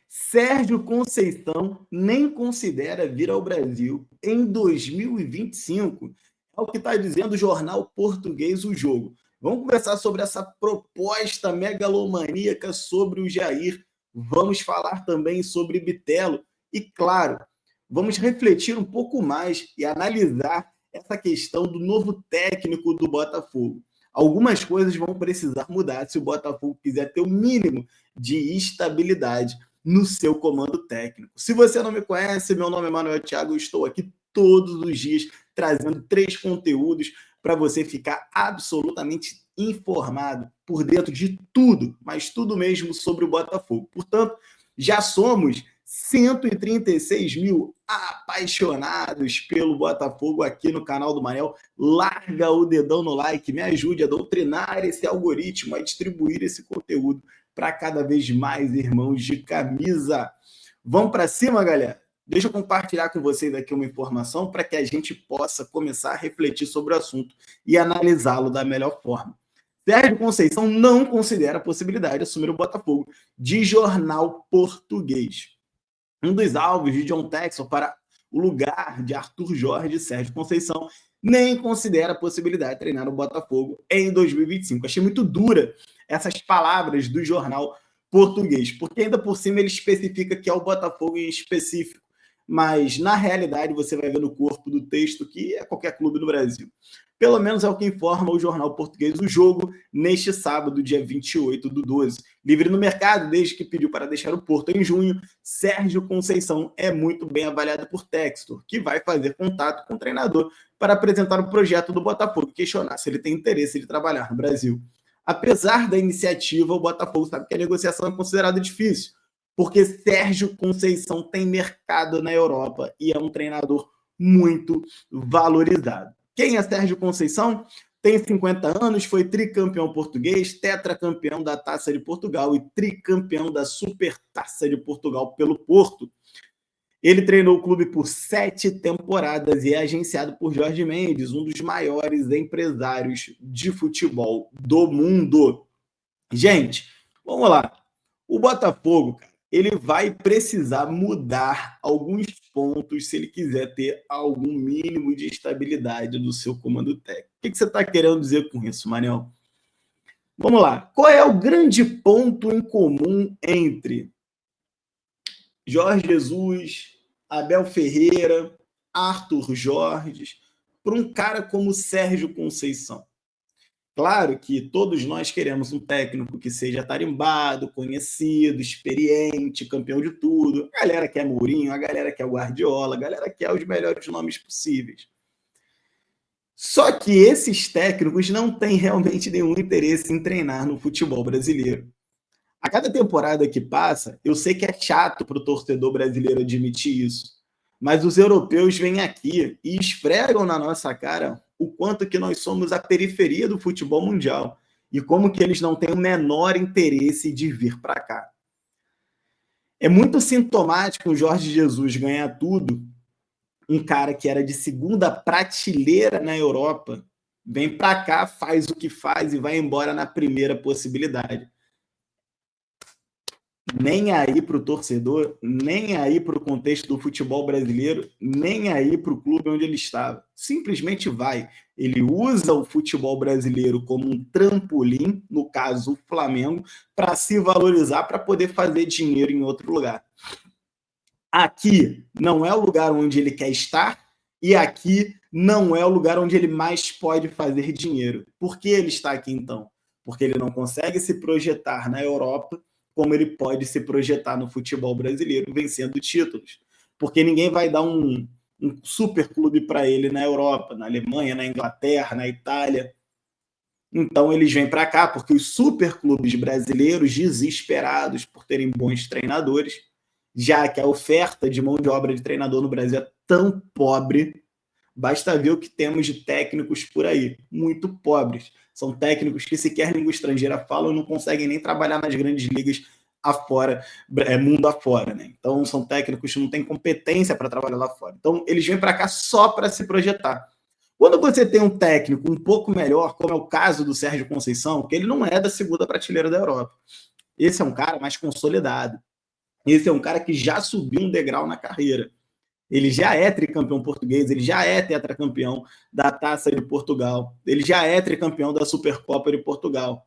Sérgio Conceição nem considera vir ao Brasil em 2025. É o que está dizendo o jornal português O Jogo. Vamos conversar sobre essa proposta megalomaníaca sobre o Jair. Vamos falar também sobre Bitelo. E, claro, vamos refletir um pouco mais e analisar essa questão do novo técnico do Botafogo. Algumas coisas vão precisar mudar se o Botafogo quiser ter o mínimo de estabilidade no seu comando técnico. Se você não me conhece, meu nome é Manuel Thiago, eu estou aqui todos os dias trazendo 3 conteúdos para você ficar absolutamente informado por dentro de tudo, mas tudo mesmo sobre o Botafogo. Portanto, já somos 136 mil apaixonados pelo Botafogo aqui no canal do Manel. Larga o dedão no like, me ajude a doutrinar esse algoritmo, a distribuir esse conteúdo para cada vez mais irmãos de camisa. Vamos para cima, galera? Deixa eu compartilhar com vocês aqui uma informação para que a gente possa começar a refletir sobre o assunto e analisá-lo da melhor forma. Sérgio Conceição não considera a possibilidade de assumir o Botafogo, de jornal português. Um dos alvos de John Texel para o lugar de Arthur Jorge, Sérgio Conceição, nem considera a possibilidade de treinar o Botafogo em 2025. Achei muito dura essas palavras do jornal português, porque ainda por cima ele especifica que é o Botafogo em específico, mas na realidade você vai ver no corpo do texto que é qualquer clube do Brasil. Pelo menos é o que informa o jornal português O Jogo neste sábado, dia 28/12. Livre no mercado, desde que pediu para deixar o Porto em junho, Sérgio Conceição é muito bem avaliado por Textor, que vai fazer contato com o treinador para apresentar o projeto do Botafogo e questionar se ele tem interesse de trabalhar no Brasil. Apesar da iniciativa, o Botafogo sabe que a negociação é considerada difícil, porque Sérgio Conceição tem mercado na Europa e é um treinador muito valorizado. Quem é Sérgio Conceição? Tem 50 anos, foi tricampeão português, tetracampeão da Taça de Portugal e tricampeão da Supertaça de Portugal pelo Porto. Ele treinou o clube por 7 temporadas e é agenciado por Jorge Mendes, um dos maiores empresários de futebol do mundo. Gente, vamos lá. O Botafogo, cara, ele vai precisar mudar alguns pontos se ele quiser ter algum mínimo de estabilidade do seu comando técnico. O que você está querendo dizer com isso, Manel? Vamos lá. Qual é o grande ponto em comum entre Jorge Jesus, Abel Ferreira, Arthur Jorge, para um cara como Sérgio Conceição? Claro que todos nós queremos um técnico que seja tarimbado, conhecido, experiente, campeão de tudo. A galera quer Mourinho, a galera quer Guardiola, a galera quer os melhores nomes possíveis. Só que esses técnicos não têm realmente nenhum interesse em treinar no futebol brasileiro. A cada temporada que passa, eu sei que é chato para o torcedor brasileiro admitir isso, mas os europeus vêm aqui e esfregam na nossa cara o quanto que nós somos a periferia do futebol mundial e como que eles não têm o menor interesse de vir para cá. É muito sintomático o Jorge Jesus ganhar tudo, um cara que era de segunda prateleira na Europa, vem para cá, faz o que faz e vai embora na primeira possibilidade. Nem aí para o torcedor, nem aí para o contexto do futebol brasileiro, nem aí para o clube onde ele estava. Simplesmente vai. Ele usa o futebol brasileiro como um trampolim, no caso o Flamengo, para se valorizar, para poder fazer dinheiro em outro lugar. Aqui não é o lugar onde ele quer estar e aqui não é o lugar onde ele mais pode fazer dinheiro. Por que ele está aqui então? Porque ele não consegue se projetar na Europa como ele pode se projetar no futebol brasileiro, vencendo títulos. Porque ninguém vai dar um super clube para ele na Europa, na Alemanha, na Inglaterra, na Itália. Então eles vêm para cá, porque os super clubes brasileiros, desesperados por terem bons treinadores, já que a oferta de mão de obra de treinador no Brasil é tão pobre, basta ver o que temos de técnicos por aí, muito pobres. São técnicos que sequer língua estrangeira falam e não conseguem nem trabalhar nas grandes ligas afora, mundo afora, né? Então são técnicos que não têm competência para trabalhar lá fora. Então eles vêm para cá só para se projetar. Quando você tem um técnico um pouco melhor, como é o caso do Sérgio Conceição, que ele não é da segunda prateleira da Europa. Esse é um cara mais consolidado. Esse é um cara que já subiu um degrau na carreira. Ele já é tricampeão português, ele já é tetracampeão da Taça de Portugal, ele já é tricampeão da Supercopa de Portugal.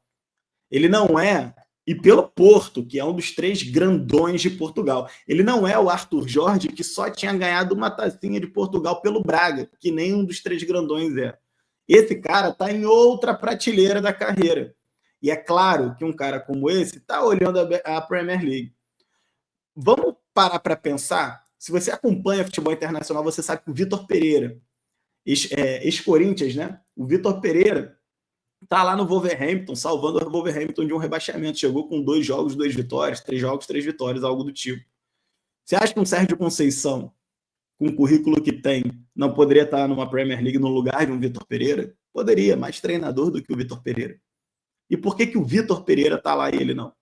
Ele não é, e pelo Porto, que é um dos 3 grandões de Portugal, ele não é o Arthur Jorge, que só tinha ganhado uma tacinha de Portugal pelo Braga, que nenhum dos 3 grandões é. Esse cara está em outra prateleira da carreira. E é claro que um cara como esse está olhando a Premier League. Vamos parar para pensar? Se você acompanha futebol internacional, você sabe que o Vitor Pereira, ex-Corinthians, né? O Vitor Pereira tá lá no Wolverhampton, salvando o Wolverhampton de um rebaixamento. Chegou com 2 jogos, 2 vitórias, 3 jogos, 3 vitórias, algo do tipo. Você acha que um Sérgio Conceição, com o currículo que tem, não poderia estar numa Premier League no lugar de um Vitor Pereira? Poderia, mais treinador do que o Vitor Pereira. E por que o Vitor Pereira está lá e ele não?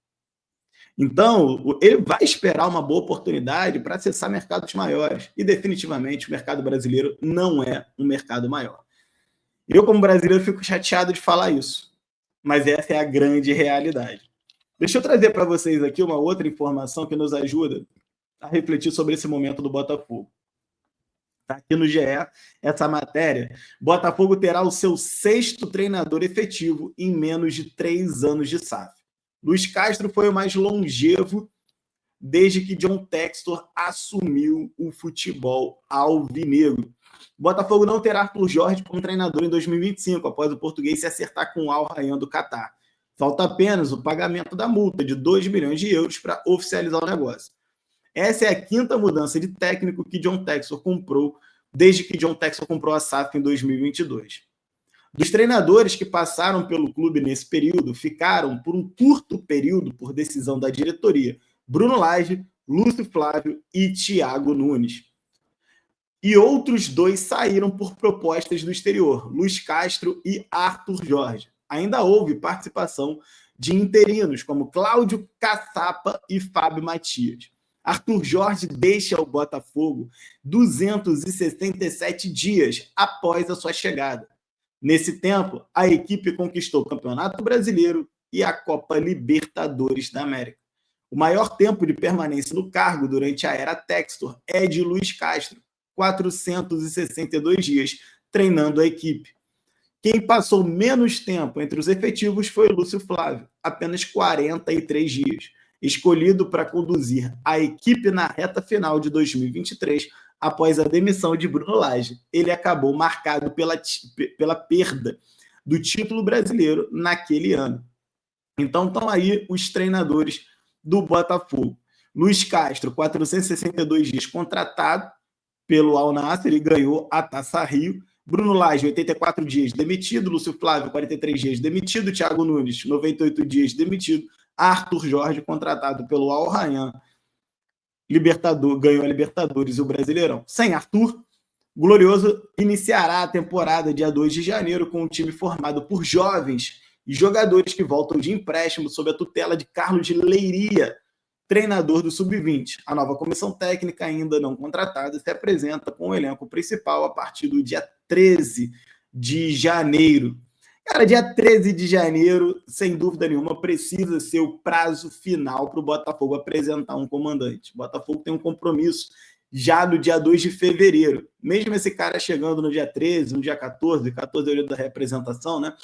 Então, ele vai esperar uma boa oportunidade para acessar mercados maiores. E, definitivamente, o mercado brasileiro não é um mercado maior. Eu, como brasileiro, fico chateado de falar isso. Mas essa é a grande realidade. Deixa eu trazer para vocês aqui uma outra informação que nos ajuda a refletir sobre esse momento do Botafogo. Está aqui no GE essa matéria. Botafogo terá o seu 6º treinador efetivo em menos de 3 anos de SAF. Luiz Castro foi o mais longevo desde que John Textor assumiu o futebol alvinegro. O Botafogo não terá Arthur Jorge como treinador em 2025, após o português se acertar com o Al Rayyan do Catar. Falta apenas o pagamento da multa de 2 milhões de euros para oficializar o negócio. Essa é a 5ª mudança de técnico que John Textor comprou desde que John Textor comprou a SAF em 2022. Dos treinadores que passaram pelo clube nesse período, ficaram por um curto período por decisão da diretoria Bruno Lage, Lúcio Flávio e Thiago Nunes. E outros 2 saíram por propostas do exterior, Luiz Castro e Arthur Jorge. Ainda houve participação de interinos, como Cláudio Caçapa e Fábio Matias. Arthur Jorge deixa o Botafogo 267 dias após a sua chegada. Nesse tempo, a equipe conquistou o Campeonato Brasileiro e a Copa Libertadores da América. O maior tempo de permanência no cargo durante a era Textor é de Luiz Castro, 462 dias, treinando a equipe. Quem passou menos tempo entre os efetivos foi o Lúcio Flávio, apenas 43 dias, escolhido para conduzir a equipe na reta final de 2023, após a demissão de Bruno Lage. Ele acabou marcado pela perda do título brasileiro naquele ano. Então estão aí os treinadores do Botafogo. Luiz Castro, 462 dias contratado pelo Al Nassr e ganhou a Taça Rio. Bruno Lage, 84 dias, demitido. Lúcio Flávio, 43 dias, demitido. Thiago Nunes, 98 dias, demitido. Arthur Jorge, contratado pelo Al Rayyan, ganhou a Libertadores e o Brasileirão. Sem Arthur, o Glorioso iniciará a temporada dia 2 de janeiro com um time formado por jovens e jogadores que voltam de empréstimo sob a tutela de Carlos Leiria, treinador do Sub-20. A nova comissão técnica, ainda não contratada, se apresenta com o elenco principal a partir do dia 13 de janeiro. Cara, dia 13 de janeiro, sem dúvida nenhuma, precisa ser o prazo final para o Botafogo apresentar um comandante. O Botafogo tem um compromisso já no dia 2 de fevereiro. Mesmo esse cara chegando no dia 13, no dia 14 é o dia da representação, né?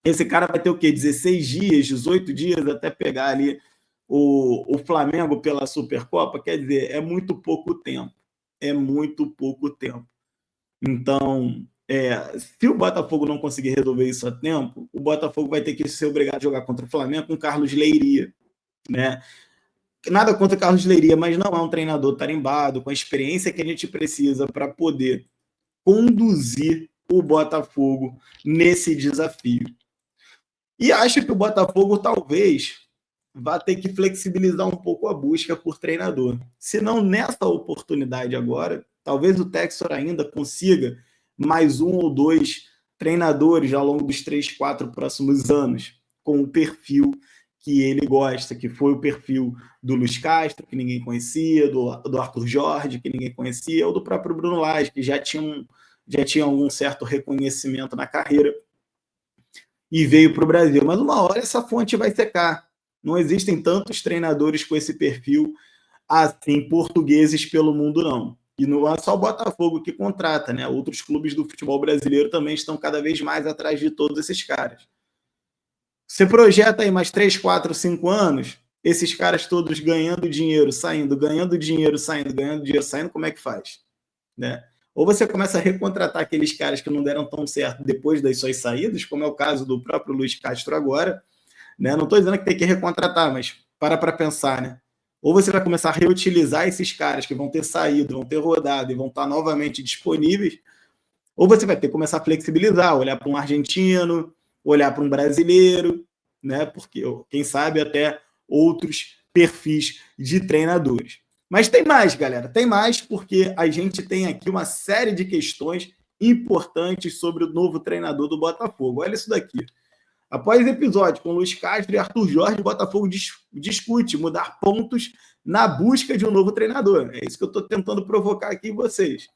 Esse cara vai ter o quê? 16 dias, 18 dias até pegar ali o Flamengo pela Supercopa. Quer dizer, é muito pouco tempo. É muito pouco tempo. Então, se o Botafogo não conseguir resolver isso a tempo, o Botafogo vai ter que ser obrigado a jogar contra o Flamengo com Carlos Leiria, né? Nada contra o Carlos Leiria, mas não é um treinador tarimbado, com a experiência que a gente precisa para poder conduzir o Botafogo nesse desafio. E acho que o Botafogo talvez vá ter que flexibilizar um pouco a busca por treinador. Se não nessa oportunidade agora, talvez o Textor ainda consiga mais 1 ou 2 treinadores ao longo dos 3, 4 próximos anos, com o perfil que ele gosta, que foi o perfil do Luiz Castro, que ninguém conhecia, do Arthur Jorge, que ninguém conhecia, ou do próprio Bruno Lage, que já tinha algum certo reconhecimento na carreira e veio para o Brasil. Mas uma hora essa fonte vai secar. Não existem tantos treinadores com esse perfil assim portugueses pelo mundo, não. E não é só o Botafogo que contrata, né? Outros clubes do futebol brasileiro também estão cada vez mais atrás de todos esses caras. Você projeta aí mais 3, 4, 5 anos, esses caras todos ganhando dinheiro, saindo, ganhando dinheiro, saindo, ganhando dinheiro, saindo, como é que faz? Né? Ou você começa a recontratar aqueles caras que não deram tão certo depois das suas saídas, como é o caso do próprio Luiz Castro agora, né? Não estou dizendo que tem que recontratar, mas para pensar, né? Ou você vai começar a reutilizar esses caras que vão ter saído, vão ter rodado e vão estar novamente disponíveis, ou você vai ter que começar a flexibilizar, olhar para um argentino, olhar para um brasileiro, né? Porque, quem sabe, até outros perfis de treinadores. Mas tem mais, galera, tem mais, porque a gente tem aqui uma série de questões importantes sobre o novo treinador do Botafogo. Olha isso daqui. Após episódio com Luiz Castro e Arthur Jorge, o Botafogo discute mudar pontos na busca de um novo treinador. É isso que eu estou tentando provocar aqui em vocês.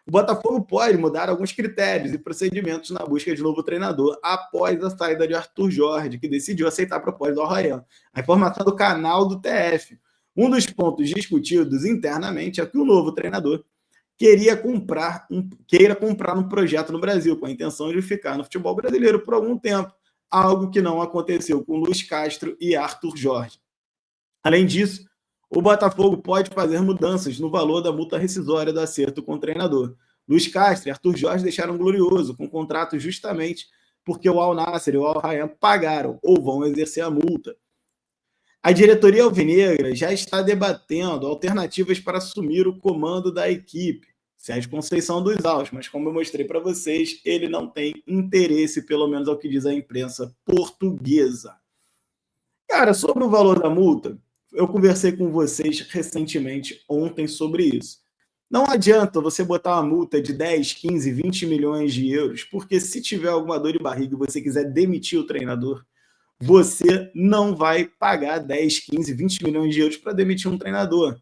O Botafogo pode mudar alguns critérios e procedimentos na busca de novo treinador após a saída de Arthur Jorge, que decidiu aceitar a proposta do Arraial. A informação do canal do TF. Um dos pontos discutidos internamente é que o novo treinador queira comprar um projeto no Brasil, com a intenção de ficar no futebol brasileiro por algum tempo, algo que não aconteceu com Luiz Castro e Arthur Jorge. Além disso, o Botafogo pode fazer mudanças no valor da multa rescisória do acerto com o treinador. Luiz Castro e Arthur Jorge deixaram Glorioso com contrato justamente porque o Al Nassr e o Al Rayyan pagaram ou vão exercer a multa. A diretoria alvinegra já está debatendo alternativas para assumir o comando da equipe. Sérgio Conceição dos Altos, mas como eu mostrei para vocês, ele não tem interesse, pelo menos ao que diz a imprensa portuguesa. Cara, sobre o valor da multa, eu conversei com vocês recentemente, ontem, sobre isso. Não adianta você botar uma multa de 10, 15, 20 milhões de euros, porque se tiver alguma dor de barriga e você quiser demitir o treinador, você não vai pagar 10, 15, 20 milhões de euros para demitir um treinador.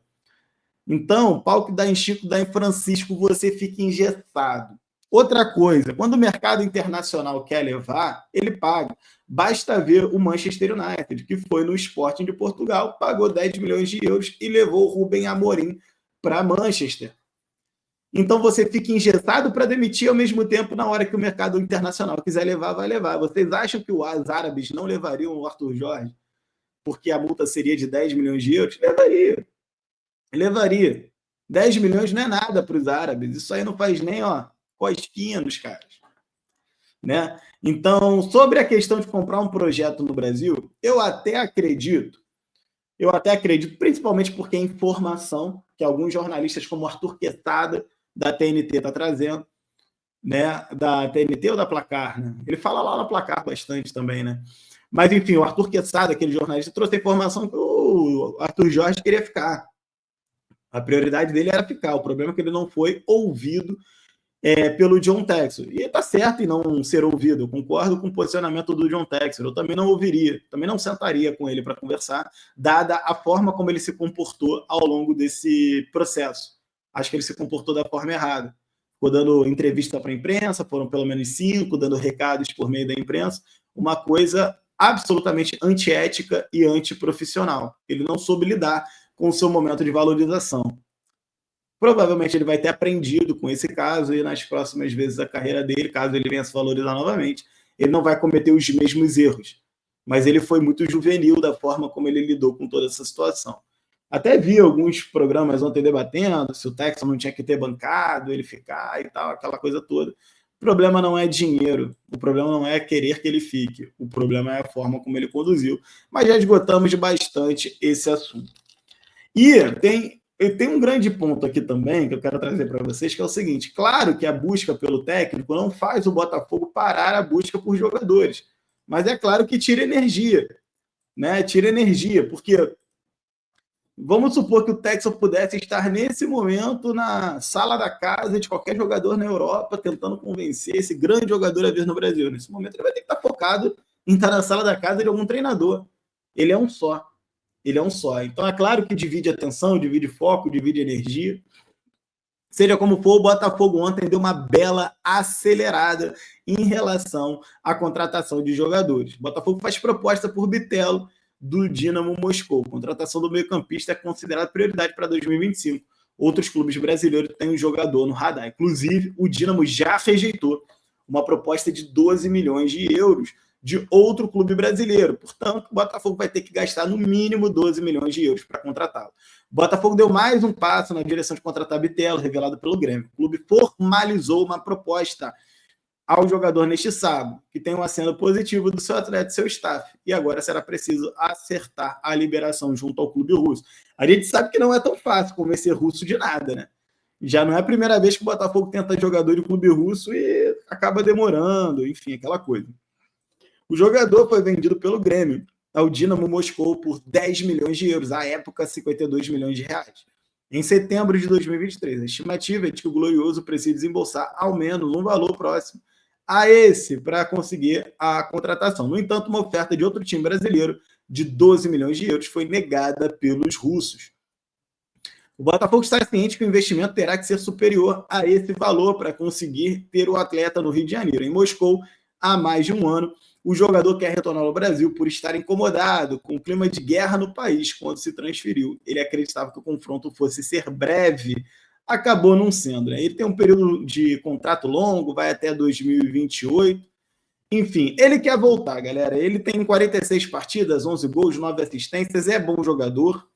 Então, pau que dá em Chico, dá em Francisco, você fica engessado. Outra coisa, quando o mercado internacional quer levar, ele paga. Basta ver o Manchester United, que foi no Sporting de Portugal, pagou 10 milhões de euros e levou o Rubem Amorim para Manchester. Então você fica engessado para demitir ao mesmo tempo na hora que o mercado internacional quiser levar, vai levar. Vocês acham que os árabes não levariam o Arthur Jorge porque a multa seria de 10 milhões de euros? Levaria. Levaria. 10 milhões não é nada para os árabes. Isso aí não faz nem cosquinha nos caras. Né? Então, sobre a questão de comprar um projeto no Brasil, eu até acredito, principalmente porque a informação que alguns jornalistas como Arthur Quesada, da TNT, está trazendo, né? Da TNT ou da Placar, né? Ele fala lá na Placar bastante também, né? Mas, enfim, o Arthur Quesada, aquele jornalista, trouxe a informação que o Arthur Jorge queria ficar. A prioridade dele era ficar. O problema é que ele não foi ouvido pelo John Textor. E está certo em não ser ouvido. Eu concordo com o posicionamento do John Textor. Eu também não ouviria, também não sentaria com ele para conversar, dada a forma como ele se comportou ao longo desse processo. Acho que ele se comportou da forma errada. Ficou dando entrevista para a imprensa, foram pelo menos 5, dando recados por meio da imprensa. Uma coisa absolutamente antiética e antiprofissional. Ele não soube lidar com o seu momento de valorização. Provavelmente ele vai ter aprendido com esse caso e nas próximas vezes da carreira dele, caso ele venha se valorizar novamente, ele não vai cometer os mesmos erros. Mas ele foi muito juvenil da forma como ele lidou com toda essa situação. Até vi alguns programas ontem debatendo se o Texas não tinha que ter bancado, ele ficar e tal, aquela coisa toda. O problema não é dinheiro, o problema não é querer que ele fique, o problema é a forma como ele conduziu. Mas já esgotamos bastante esse assunto. E tem um grande ponto aqui também que eu quero trazer para vocês, que é o seguinte: claro que a busca pelo técnico não faz o Botafogo parar a busca por jogadores, mas é claro que tira energia, né? Tira energia, porque vamos supor que o Texas pudesse estar nesse momento na sala da casa de qualquer jogador na Europa, tentando convencer esse grande jogador a vir no Brasil. Nesse momento ele vai ter que estar focado em estar na sala da casa de algum treinador. Ele é um só. Então, é claro que divide atenção, divide foco, divide energia. Seja como for, o Botafogo ontem deu uma bela acelerada em relação à contratação de jogadores. O Botafogo faz proposta por Bitelo, do Dínamo Moscou. A contratação do meio-campista é considerada prioridade para 2025. Outros clubes brasileiros têm um jogador no radar. Inclusive, o Dínamo já rejeitou uma proposta de 12 milhões de euros de outro clube brasileiro. Portanto, o Botafogo vai ter que gastar no mínimo 12 milhões de euros para contratá-lo. O Botafogo deu mais um passo na direção de contratar Bitelo, revelado pelo Grêmio. O clube formalizou uma proposta ao jogador neste sábado, que tem um aceno positivo do seu atleta e seu staff. E agora será preciso acertar a liberação junto ao clube russo. A gente sabe que não é tão fácil convencer russo de nada, né? Já não é a primeira vez que o Botafogo tenta jogador de clube russo e acaba demorando, enfim, aquela coisa. O jogador foi vendido pelo Grêmio ao Dínamo Moscou por 10 milhões de euros, à época 52 milhões de reais. Em setembro de 2023, a estimativa é de que o Glorioso precisa desembolsar ao menos um valor próximo a esse para conseguir a contratação. No entanto, uma oferta de outro time brasileiro de 12 milhões de euros foi negada pelos russos. O Botafogo está ciente que o investimento terá que ser superior a esse valor para conseguir ter o atleta no Rio de Janeiro. Em Moscou, há mais de um ano, o jogador quer retornar ao Brasil por estar incomodado com o clima de guerra no país quando se transferiu. Ele acreditava que o confronto fosse ser breve, acabou não sendo, né? Ele tem um período de contrato longo, vai até 2028. Enfim, ele quer voltar, galera. Ele tem 46 partidas, 11 gols, 9 assistências, é bom jogador,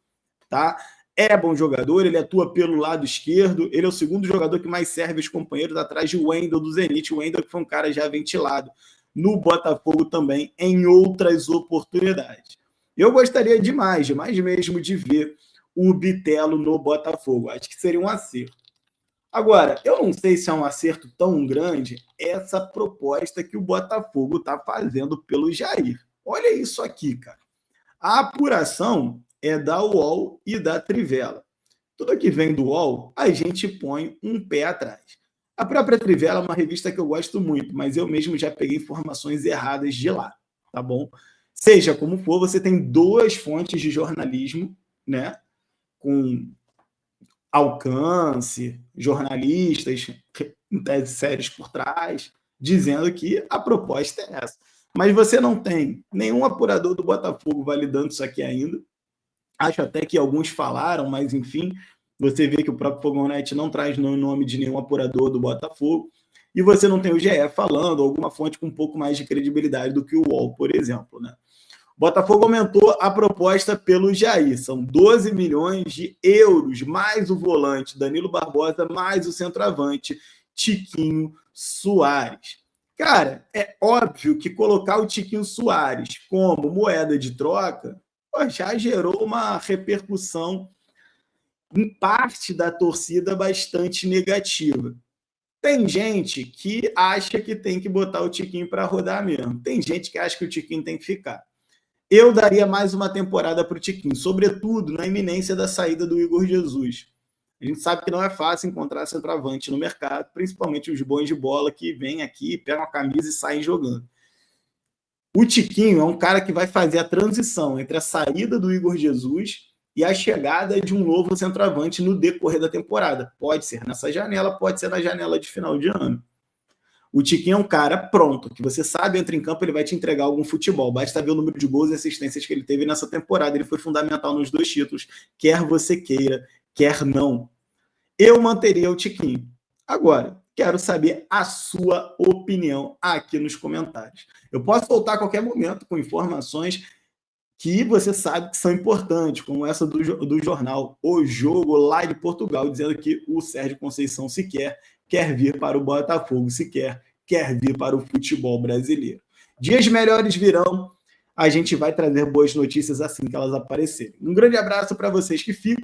tá? É bom jogador, ele atua pelo lado esquerdo, ele é o segundo jogador que mais serve os companheiros atrás de Wendel do Zenit. O Wendel que foi um cara já ventilado no Botafogo também em outras oportunidades. Eu gostaria demais mesmo de ver o Bitelo no Botafogo. Acho que seria um acerto. Agora, eu não sei se é um acerto tão grande essa proposta que o Botafogo está fazendo pelo Jair. Olha isso aqui, cara. A apuração é da UOL e da Trivela. Tudo que vem do UOL, a gente põe um pé atrás. A própria Trivela é uma revista que eu gosto muito, mas eu mesmo já peguei informações erradas de lá, tá bom? Seja como for, você tem duas fontes de jornalismo, né? Com alcance, jornalistas, em tese sérios por trás, dizendo que a proposta é essa. Mas você não tem nenhum apurador do Botafogo validando isso aqui ainda. Acho até que alguns falaram, mas enfim, você vê que o próprio Fogonet não traz o nome de nenhum apurador do Botafogo. E você não tem o GE falando, alguma fonte com um pouco mais de credibilidade do que o UOL, por exemplo, né? O Botafogo aumentou a proposta pelo Jair. São 12 milhões de euros, mais o volante Danilo Barbosa, mais o centroavante Tiquinho Soares. Cara, é óbvio que colocar o Tiquinho Soares como moeda de troca já gerou uma repercussão em parte da torcida bastante negativa. Tem gente que acha que tem que botar o Tiquinho para rodar mesmo. Tem gente que acha que o Tiquinho tem que ficar. Eu daria mais uma temporada para o Tiquinho, sobretudo na iminência da saída do Igor Jesus. A gente sabe que não é fácil encontrar centroavante no mercado, principalmente os bons de bola que vêm aqui, pegam a camisa e saem jogando. O Tiquinho é um cara que vai fazer a transição entre a saída do Igor Jesus e a chegada de um novo centroavante no decorrer da temporada. Pode ser nessa janela, pode ser na janela de final de ano. O Tiquinho é um cara pronto, que você sabe, entra em campo, ele vai te entregar algum futebol. Basta ver o número de gols e assistências que ele teve nessa temporada. Ele foi fundamental nos 2 títulos, quer você queira, quer não. Eu manteria o Tiquinho. Agora, quero saber a sua opinião aqui nos comentários. Eu posso voltar a qualquer momento com informações que você sabe que são importantes, como essa do jornal O Jogo, lá de Portugal, dizendo que o Sérgio Conceição sequer quer vir para o Botafogo, sequer quer vir para o futebol brasileiro. Dias melhores virão, a gente vai trazer boas notícias assim que elas aparecerem. Um grande abraço para vocês que ficam.